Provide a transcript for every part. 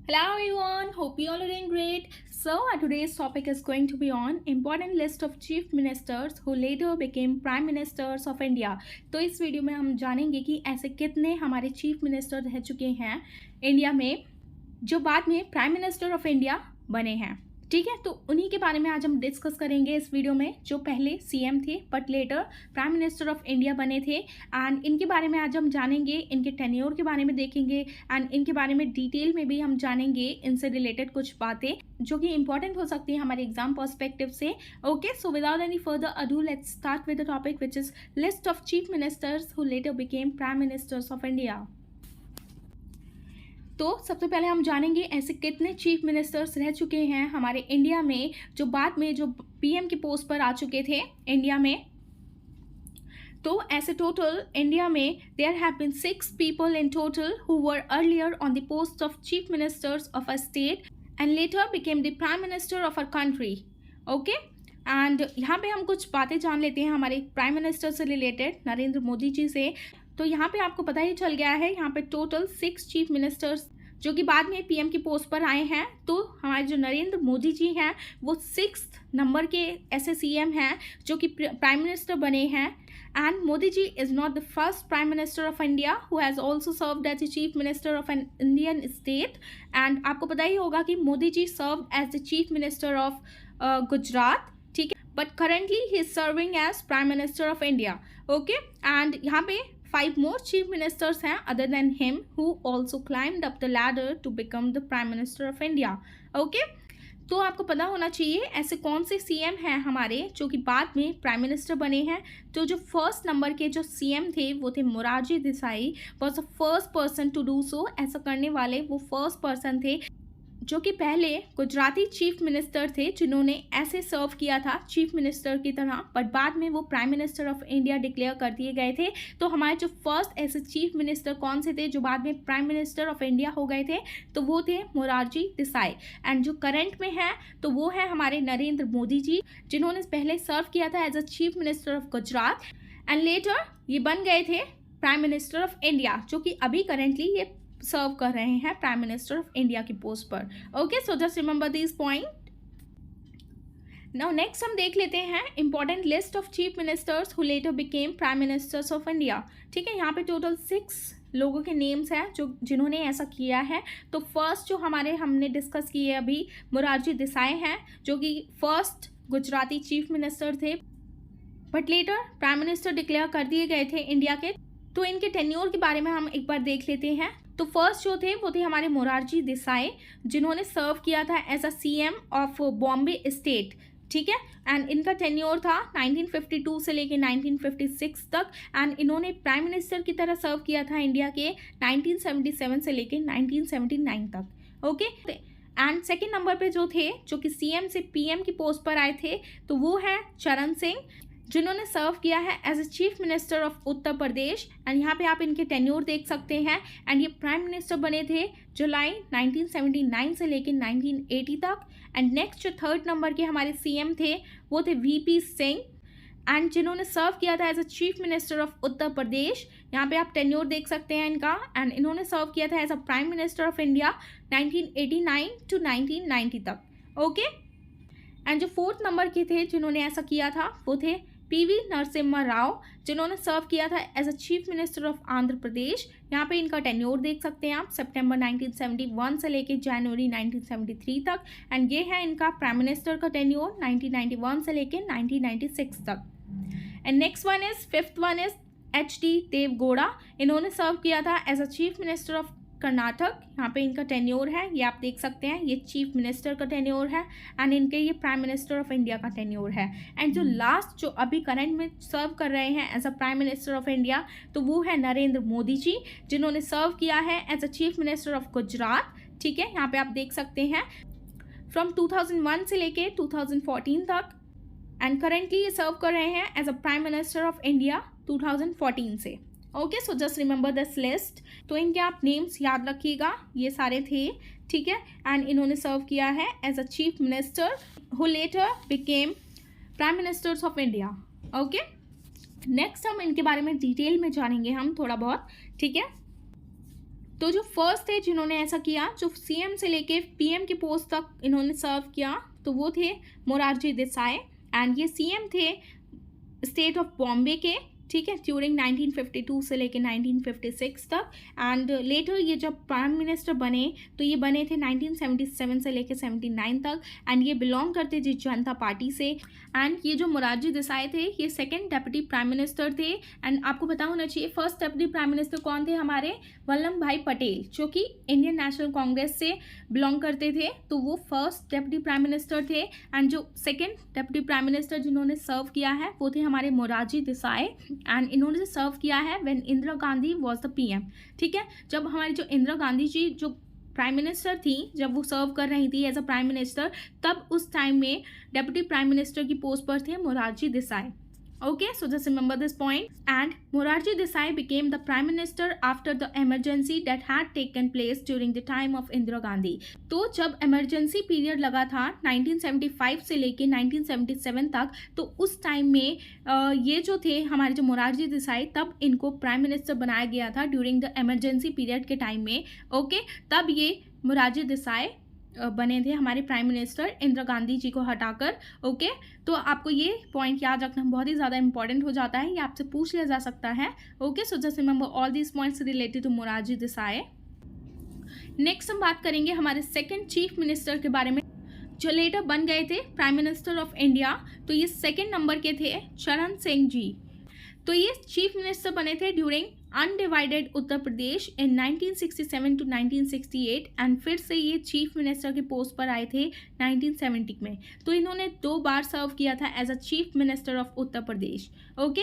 Hello everyone, hope you all are doing great. So today's topic is going to be on important list of chief ministers who later became prime ministers of India. तो इस video में हम जानेंगे कि ऐसे कितने हमारे chief minister रह चुके हैं इंडिया में जो बाद में प्राइम मिनिस्टर ऑफ इंडिया बने हैं। ठीक है, तो उन्हीं के बारे में आज हम डिस्कस करेंगे इस वीडियो में, जो पहले सीएम थे but later prime minister of India बने थे। एंड इनके बारे में आज हम जानेंगे, इनके टेन्योर के बारे में देखेंगे एंड इनके बारे में डिटेल में भी हम जानेंगे इनसे रिलेटेड कुछ बातें जो कि इंपॉर्टेंट हो सकती है हमारे एग्जाम पर्सपेक्टिव से। Okay, so without any further ado let's start with the topic which is list of chief ministers who later became prime ministers of India. तो सबसे पहले हम जानेंगे ऐसे कितने चीफ मिनिस्टर्स रह चुके हैं हमारे इंडिया में जो बाद में जो पीएम की पोस्ट पर आ चुके थे इंडिया में। तो ऐसे टोटल इंडिया में there have been 6 people in total who were earlier on the post of chief ministers of a state and later became the prime minister of a country. Okay, and यहाँ पे हम कुछ बातें जान लेते हैं हमारे प्राइम मिनिस्टर से रिलेटेड, नरेंद्र मोदी जी से। तो यहाँ पे आपको पता ही चल गया है, यहाँ पे टोटल 6 चीफ मिनिस्टर्स जो कि बाद में पीएम की पोस्ट पर आए हैं। तो हमारे जो नरेंद्र मोदी जी हैं वो 6th नंबर के ऐसे सीएम हैं जो कि प्राइम मिनिस्टर बने हैं। And Modi ji is not the first prime minister of India who has also served as the chief minister of an Indian state. And आपको पता ही होगा कि Modi ji served as the chief minister of Gujarat, ठीक है, but currently he is serving as prime minister of India. Okay, and यहाँ पे 5 more chief ministers हैं other than him who also climbed up the ladder to become the prime minister of India. Okay? तो आपको पता होना चाहिए ऐसे कौन से सीएम हैं हमारे जो कि बाद में प्राइम मिनिस्टर बने हैं। तो जो फर्स्ट नंबर के जो सीएम थे वो थे Morarji Desai, was the first person to do so. ऐसा करने वाले वो फर्स्ट पर्सन थे जो कि पहले गुजराती चीफ मिनिस्टर थे जिन्होंने ऐसे सर्व किया था चीफ मिनिस्टर की तरह, बट बाद में वो prime minister of India declare कर दिए गए थे। तो हमारे जो फर्स्ट ऐसे चीफ मिनिस्टर कौन से थे जो बाद में प्राइम मिनिस्टर ऑफ इंडिया हो गए थे, तो वो थे मोरारजी देसाई। एंड जो करंट में है तो वो है हमारे नरेंद्र मोदी जी जिन्होंने पहले सर्व किया था as a chief minister of Gujarat and later ये बन गए थे प्राइम मिनिस्टर ऑफ इंडिया, जो कि अभी करेंटली ये सर्व कर रहे हैं प्राइम मिनिस्टर ऑफ इंडिया की पोस्ट पर। Okay, so just remember this point. Now next हम देख लेते हैं important list of chief ministers who later became prime ministers of India. ठीक है, यहाँ पे टोटल 6 लोगों के नेम्स हैं जो जिन्होंने ऐसा किया है। तो फर्स्ट जो हमारे हमने डिस्कस किए अभी मोरारजी देसाई हैं जो कि फर्स्ट गुजराती चीफ मिनिस्टर थे but later prime minister declare कर दिए गए थे इंडिया के। तो इनके टेन्योर के बारे में हम एक बार देख लेते हैं। तो फर्स्ट जो थे वो थे हमारे मोरारजी देसाई जिन्होंने सर्व किया था as a CM of Bombay state, ठीक है। एंड इनका टेन्योर था 1952 से लेके 1956 तक। एंड इन्होंने प्राइम मिनिस्टर की तरह सर्व किया था इंडिया के 1977 से लेके 1979 तक। ओके, एंड सेकेंड नंबर पे जो थे जो कि सीएम से पीएम की पोस्ट पर आए थे तो वो है चरण सिंह जिन्होंने सर्व किया है as a chief minister of Uttar Pradesh. And यहाँ पे आप इनके टेन्योर देख सकते हैं। एंड ये प्राइम मिनिस्टर बने थे जुलाई 1979 से लेकर 1980 तक। एंड नेक्स्ट जो थर्ड नंबर के हमारे सीएम थे वो थे वीपी सिंह एंड जिन्होंने सर्व किया था as a chief minister of Uttar Pradesh. यहाँ पे आप टेन्योर देख सकते हैं इनका। एंड इन्होंने सर्व किया था as a prime minister of India 1989 to 1990 तक। ओके, एंड जो फोर्थ नंबर के थे जिन्होंने ऐसा किया था वो थे पीवी नरसिम्हा राव जिन्होंने सर्व किया था as a chief minister of Andhra Pradesh. यहाँ पे इनका टेन्योर देख सकते हैं आप, सितंबर 1971 से लेके जनवरी 1973 तक। एंड ये है इनका प्राइम मिनिस्टर का टेन्योर 1991 से लेके 1996 तक। And next one is fifth one is HD Deve Gowda. इन्होंने सर्व किया था as a chief minister of Karnataka. यहाँ पे इनका टेन्योर है, ये आप देख सकते हैं, ये चीफ मिनिस्टर का टेन्योर है एंड इनके ये प्राइम मिनिस्टर ऑफ इंडिया का टेन्योर है। एंड जो लास्ट जो अभी करंट में सर्व कर रहे हैं as a prime minister of India तो वो है नरेंद्र मोदी जी जिन्होंने सर्व किया है as a chief minister of Gujarat. ठीक है, यहाँ पे आप देख सकते हैं फ्रॉम 2001 से लेके 2014 तक। एंड करेंटली ये सर्व कर रहे हैं as a prime minister of India 2014 से। Okay, so just remember this list. तो इनके आप नेम्स याद रखिएगा, ये सारे थे, ठीक है। एंड इन्होंने सर्व किया है as a chief minister who later became prime ministers of India. Okay, next हम इनके बारे में डिटेल में जानेंगे हम थोड़ा बहुत, ठीक है। तो जो फर्स्ट थे जिन्होंने ऐसा किया, जो सीएम से लेके पीएम की पोस्ट तक इन्होंने सर्व किया, तो वो थे मोरारजी देसाई, एंड ये सीएम थे स्टेट ऑफ बॉम्बे के, ठीक है, ड्यूरिंग 1952 से लेके 1956 तक। एंड लेटर ये जब प्राइम मिनिस्टर बने तो ये बने थे 1977 से लेके 79 तक, एंड ये बिलोंग करते थे जनता पार्टी से। एंड ये जो मोरारजी देसाई थे ये सेकंड डेप्यूटी प्राइम मिनिस्टर थे। एंड आपको पता होना चाहिए फर्स्ट डेप्यूटी प्राइम मिनिस्टर कौन थे, हमारे वल्लभ भाई पटेल, जो कि इंडियन नेशनल कांग्रेस से बिलोंग करते थे, तो वो फर्स्ट डेप्यूटी प्राइम मिनिस्टर थे। एंड जो सेकंड डेप्यूटी प्राइम मिनिस्टर जिन्होंने सर्व किया है वो थे हमारे मोरारजी देसाई, एंड इन्होंने सर्व किया है when Indira Gandhi was the PM, ठीक है। जब हमारी जो इंदिरा गांधी जी जो प्राइम मिनिस्टर थी, जब वो सर्व कर रही थी एज अ प्राइम मिनिस्टर, तब उस टाइम में डेप्यूटी प्राइम मिनिस्टर की पोस्ट पर थे Morarji Desai. Okay, so just remember this point. And Morarji Desai became the prime minister after the emergency that had taken place during the time of Indira Gandhi. तो जब emergency period लगा था 1975 से लेके 1977 तक, तो उस टाइम में ये जो थे हमारे जो मोरारजी देसाई, तब इनको प्राइम मिनिस्टर बनाया गया था ड्यूरिंग द emergency period के टाइम में। ओके, तब ये मोरारजी देसाई बने थे हमारे प्राइम मिनिस्टर इंदिरा गांधी जी को हटाकर। ओके, तो आपको ये पॉइंट याद रखना बहुत ही ज़्यादा इंपॉर्टेंट हो जाता है, ये आपसे पूछ लिया जा सकता है। Okay, so just remember all these points related to Morarji Desai. Next हम बात करेंगे हमारे सेकंड चीफ मिनिस्टर के बारे में, जो लेटर बन गए थे प्राइम मिनिस्टर ऑफ इंडिया। तो ये सेकेंड नंबर के थे चरण सिंह जी। तो ये चीफ मिनिस्टर बने थे during undivided Uttar Pradesh in 1967 to 1968, and फिर से ये चीफ मिनिस्टर के पोस्ट पर आए थे 1970 में। तो इन्होंने 2 बार सर्व किया था as a chief minister of Uttar Pradesh. Okay,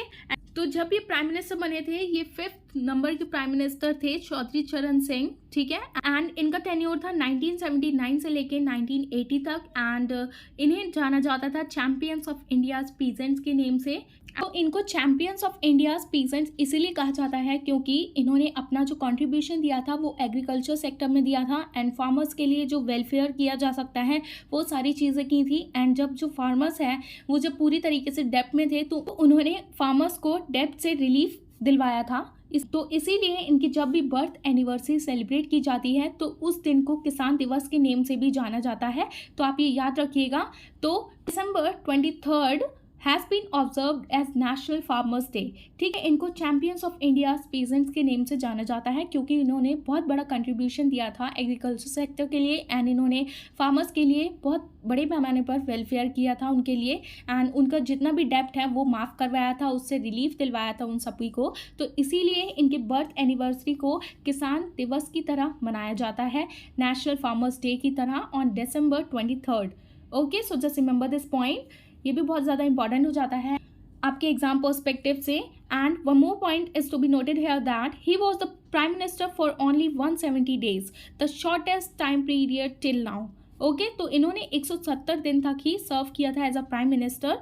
तो जब ये प्राइम मिनिस्टर बने थे ये 5th नंबर के प्राइम मिनिस्टर थे चौधरी चरण सिंह, ठीक है। एंड इनका टेन्योर था 1979 से लेके 1980 तक, एंड इन्हें जाना जाता था चैंपियंस ऑफ इंडियाज पीजेंट्स के नेम से। तो इनको चैंपियंस ऑफ इंडियाज पीजेंट्स इसीलिए कहा जाता है क्योंकि इन्होंने अपना जो कंट्रीब्यूशन दिया था वो एग्रीकल्चर सेक्टर में दिया था, एंड फार्मर्स के लिए जो वेलफेयर किया जा सकता है वो सारी चीज़ें की थी। एंड जब जो फार्मर्स हैं वो जब पूरी तरीके से डेब्ट में थे तो उन्होंने फार्मर्स को डेब्ट से रिलीफ दिलवाया था। तो इसीलिए इनकी जब भी बर्थ एनिवर्सरी सेलिब्रेट की जाती है तो उस दिन को किसान दिवस के नेम से भी जाना जाता है, तो आप ये याद रखिएगा। तो December 23 has been observed as national farmers day, ठीक है। इनको चैंपियंस ऑफ इंडिया पीजेंट्स के नेम से जाना जाता है क्योंकि इन्होंने बहुत बड़ा कंट्रीब्यूशन दिया था एग्रीकल्चर सेक्टर के लिए, एंड इन्होंने फार्मर्स के लिए बहुत बड़े पैमाने पर वेलफेयर किया था उनके लिए, एंड उनका जितना भी डेब्ट है वो माफ़ करवाया था, उससे रिलीफ दिलवाया था उन सभी को। तो इसीलिए इनके बर्थ एनिवर्सरी को किसान दिवस की तरह मनाया जाता है, नेशनल फार्मर्स डे की तरह, on December 23। Okay, so just remember this point, ये भी बहुत ज़्यादा इंपॉर्टेंट हो जाता है आपके एग्जाम पर्सपेक्टिव से। And one more point is to be noted here that he was the prime minister for only 170 days, the shortest time period till now. Okay, तो इन्होंने 170 दिन तक ही सर्व किया था as a prime minister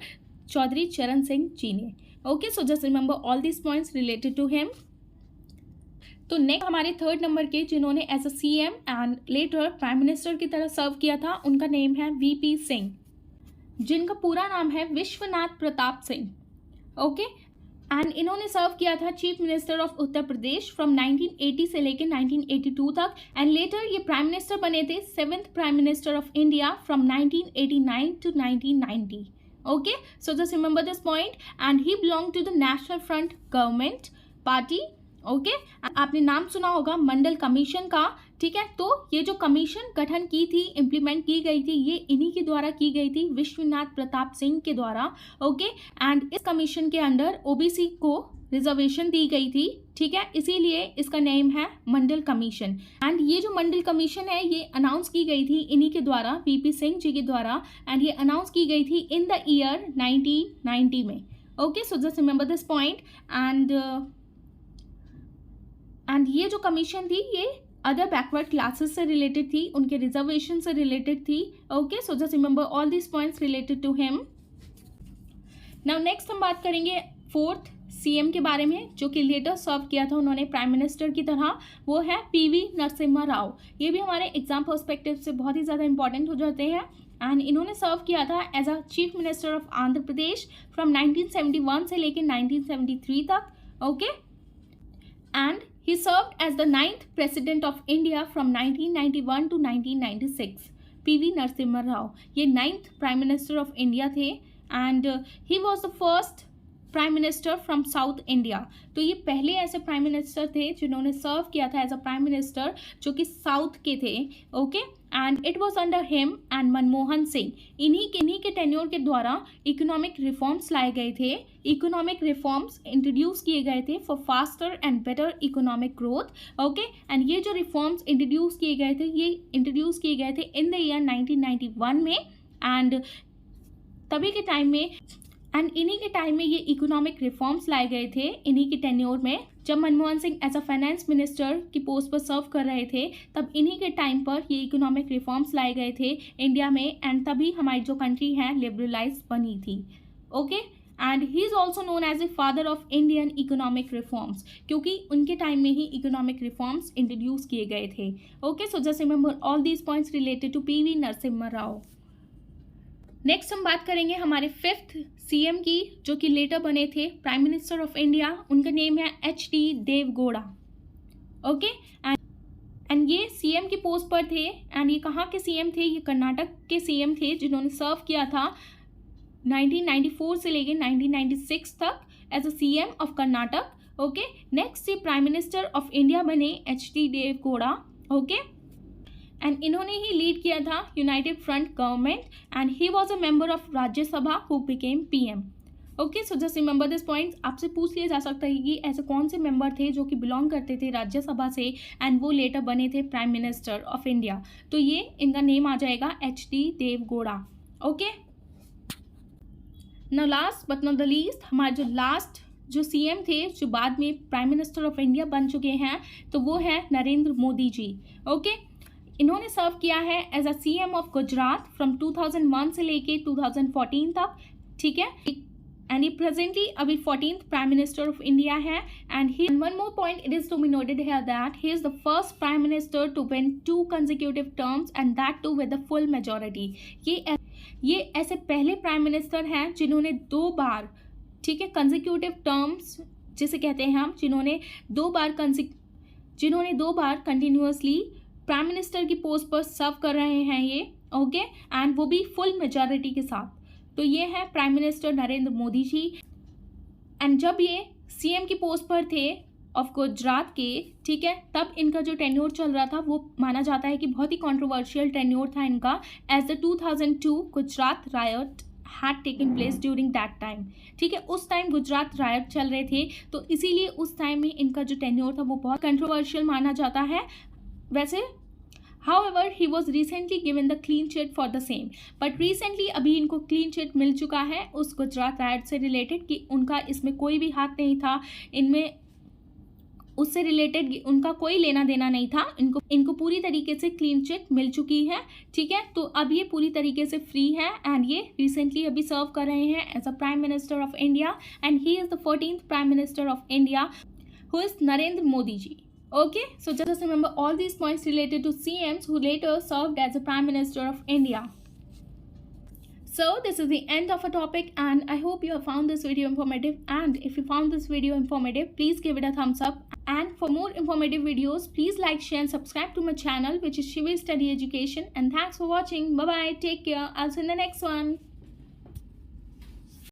Chaudhary Charan Singh ji ने। Okay, so just remember all this points related to him. तो next हमारे 3rd नंबर के जिन्होंने as a CM and later prime minister की तरह सर्व किया था उनका नेम है वीपी सिंह, जिनका पूरा नाम है विश्वनाथ प्रताप सिंह। ओके, एंड इन्होंने सर्व किया था chief minister of Uttar Pradesh from 1980 से लेकर 1982 तक, एंड लेटर ये प्राइम मिनिस्टर बने थे 7th prime minister of India from 1989 to 1990। Okay, so just remember this point, and he belong to the national front government party. Okay, आपने नाम सुना होगा मंडल कमीशन का, ठीक है। तो ये जो कमीशन गठन की थी, इम्प्लीमेंट की गई थी, ये इन्हीं के द्वारा की गई थी, विश्वनाथ प्रताप सिंह के द्वारा। ओके, एंड इस कमीशन के अंडर ओबीसी को रिजर्वेशन दी गई थी, ठीक है, इसीलिए इसका नेम है मंडल कमीशन। एंड ये जो मंडल कमीशन है ये अनाउंस की गई थी इन्हीं के द्वारा, वीपी सिंह जी के द्वारा, एंड ये अनाउंस की गई थी इन द ईयर 1990 में। Okay, so just remember this point. And ये जो कमीशन थी ये अदर बैकवर्ड क्लासेस से रिलेटेड थी, उनके रिजर्वेशन से रिलेटेड थी। Okay, so just remember all this points related to him. Now next हम बात करेंगे 4th सीएम के बारे में, जो कि लेटर सर्व किया था उन्होंने प्राइम मिनिस्टर की तरह, वो है पीवी नरसिम्हा राव। ये भी हमारे एग्जाम पर्सपेक्टिव से बहुत ही ज़्यादा इंपॉर्टेंट हो जाते हैं, एंड इन्होंने सर्व किया था as a chief minister of Andhra Pradesh from 1971 से लेकर 1973 तक। Okay, and He served as the 9th President of India from 1991 to 1996. PV Narasimha Rao ये 9th Prime Minister of India थे and he was the first prime minister from south India. तो ये पहले ऐसे prime minister थे जिन्होंने serve किया था एज अ प्राइम मिनिस्टर जो कि साउथ के थे। Okay, and it was under him and Manmohan Singh. इन्हीं के टेन्योर के द्वारा इकोनॉमिक रिफॉर्म्स लाए गए थे, इकोनॉमिक रिफॉर्म्स इंट्रोड्यूस किए गए थे for faster and better economic growth. Okay, and ये जो रिफॉर्म्स इंट्रोड्यूस किए गए थे ये इंट्रोड्यूस किए गए थे इन द ईयर 1991 में एंड तभी के टाइम में इन्हीं के टाइम में ये इकोनॉमिक रिफॉर्म्स लाए गए थे इन्हीं के टेन्योर में। जब Manmohan Singh as a finance minister की पोस्ट पर सर्व कर रहे थे तब इन्हीं के टाइम पर ये इकोनॉमिक रिफॉर्म्स लाए गए थे इंडिया में एंड तभी हमारी जो कंट्री है लिबरलाइज बनी थी। Okay, and he is also known as a father of Indian economic reforms क्योंकि उनके टाइम में ही इकोनॉमिक रिफॉर्म्स इंट्रोड्यूस किए गए थे। Okay, so just remember all these points related to PV Narasimha Rao. Next हम बात करेंगे हमारे 5th CM की जो कि लेटर बने थे प्राइम मिनिस्टर ऑफ इंडिया। उनका नेम है HD देवगौड़ा। ओके, एंड ये CM की पोस्ट पर थे एंड ये कहाँ के CM थे? ये कर्नाटक के CM थे जिन्होंने सर्व किया था 1994 से लेके 1996 तक as a CM of Karnataka. Okay, next ये प्राइम मिनिस्टर ऑफ इंडिया बने HD देवगौड़ा। ओके, एंड इन्होंने ही लीड किया था united front government and he was a member of Rajya Sabha who became PM। Okay, so just remember this points. आपसे पूछ लिया जा सकता है कि ऐसे कौन से मेंबर थे जो कि बिलोंग करते थे राज्यसभा से एंड वो लेटर बने थे प्राइम मिनिस्टर ऑफ इंडिया। तो ये इनका नेम आ जाएगा HD Deve Gowda. Okay, now last but not the least, हमारे जो लास्ट जो CM थे जो बाद में प्राइम मिनिस्टर ऑफ इंडिया बन चुके हैं तो वो है नरेंद्र मोदी जी। ओके, इन्होंने सर्व किया है as a CM of Gujarat from 2001 से लेके 2014 तक। ठीक है, एंड ये प्रेजेंटली अभी 14th prime minister of India है and he one more point it is to be noted here that he is the first prime minister to win 2 consecutive terms and that too with the full majority. ये ऐसे पहले prime minister हैं जिन्होंने 2 बार, ठीक है, consecutive terms जिसे कहते हैं हम, जिन्होंने 2 बार कंटिन्यूअसली प्राइम मिनिस्टर की पोस्ट पर सर्व कर रहे हैं ये। ओके, एंड वो भी फुल मेजॉरिटी के साथ। तो ये है prime minister Narendra Modi ji and जब ये CM की पोस्ट पर थे ऑफ गुजरात के, ठीक है, तब इनका जो टेन्योर चल रहा था वो माना जाता है कि बहुत ही कंट्रोवर्शियल टेन्योर था इनका as the 2002 Gujarat riot had taken place during that time. ठीक है, उस टाइम गुजरात रायट चल रहे थे तो इसीलिए उस टाइम में इनका जो टेन्योर था वो बहुत कंट्रोवर्शियल माना जाता है। वैसे however he was recently given the clean sheet for the same, but recently अभी इनको clean sheet मिल चुका है उस गुजरात राइट से रिलेटेड कि उनका इसमें कोई भी हाथ नहीं था, इनमें उससे रिलेटेड उनका कोई लेना देना नहीं था, इनको पूरी तरीके से क्लीन चिट मिल चुकी है। ठीक है, तो अब ये पूरी तरीके से फ्री है एंड ये रिसेंटली अभी सर्व कर रहे हैं as a prime minister of India and he is the 14th prime minister of India who is Narendra Modi ji. Okay, so just remember all these points related to CMs who later served as the Prime Minister of India. So this is the end of a topic and I hope you have found this video informative, and if you found this video informative please give it a thumbs up, and for more informative videos please like, share and subscribe to my channel which is Shivi Study Education, and thanks for watching. Bye bye, take care, I'll see you in the next one.